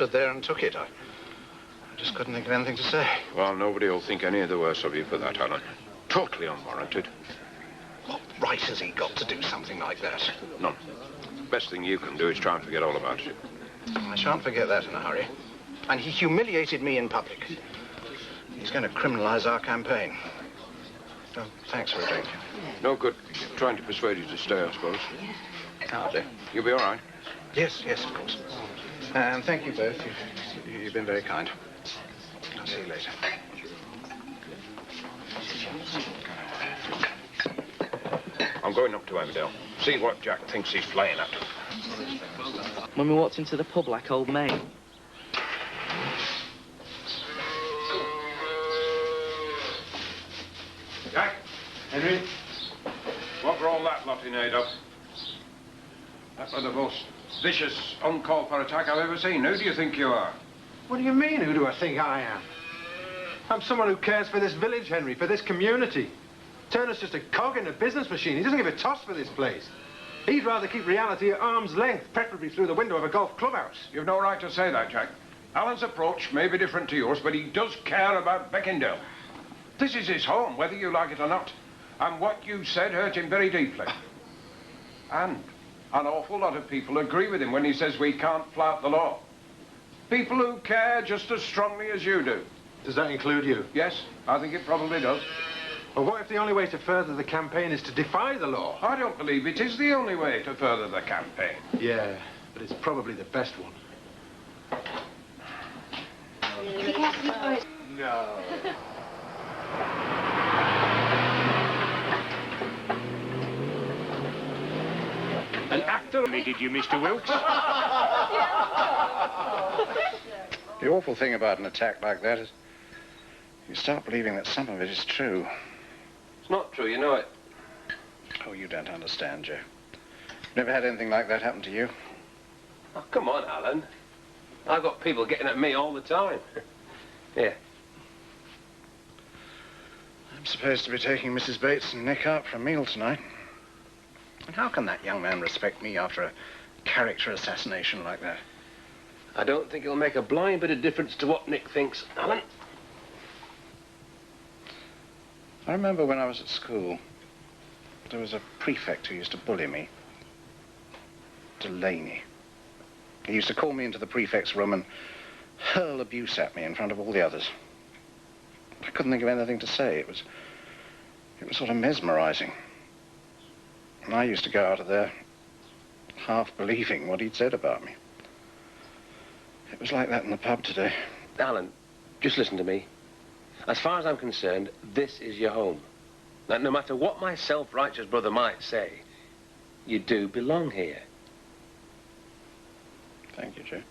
stood there and took it. I just couldn't think of anything to say. Well, nobody will think any of the worse of you for that, Alan. Totally unwarranted. What right has he got to do something like that? None. Best thing you can do is try and forget all about it. I shan't forget that in a hurry. And he humiliated me in public. He's going to criminalize our campaign. Oh, thanks for a drink. No good trying to persuade you to stay, I suppose. Hardly. You'll be all right. Yes, yes, of course. And thank you both. You've been very kind. I'll see you later. I'm going up to Emmerdale. See what Jack thinks he's flying at. When we walked into the pub like old May. Jack? Henry? What were all that lot in aid of? That was the most vicious, uncalled-for attack I've ever seen. Who do you think you are? What do you mean, who do I think I am? I'm someone who cares for this village, Henry, for this community. Turner's just a cog in a business machine. He doesn't give a toss for this place. He'd rather keep reality at arm's length, preferably through the window of a golf clubhouse. You've no right to say that, Jack. Alan's approach may be different to yours, but he does care about Beckendale. This is his home, whether you like it or not. And what you said hurt him very deeply. And an awful lot of people agree with him when he says we can't flout the law. People who care just as strongly as you do. Does that include you? Yes, I think it probably does. Well, what if the only way to further the campaign is to defy the law? I don't believe it is the only way to further the campaign. Yeah, but it's probably the best one. No. An actor did you, Mr. Wilkes? The awful thing about an attack like that is you start believing that some of it is true. It's not true, you know it. Oh, you don't understand, Joe. Never had anything like that happen to you? Oh, come on, Alan. I've got people getting at me all the time. Here. I'm supposed to be taking Mrs. Bates and Nick out for a meal tonight. And how can that young man respect me after a character assassination like that? I don't think it'll make a blind bit of difference to what Nick thinks, Alan. I remember when I was at school, there was a prefect who used to bully me. Delaney. He used to call me into the prefect's room and hurl abuse at me in front of all the others. I couldn't think of anything to say. It was sort of mesmerizing. And I used to go out of there half believing what he'd said about me. It was like that in the pub today. Alan, just listen to me. As far as I'm concerned, this is your home. Now, no matter what my self-righteous brother might say, you do belong here. Thank you, Joe.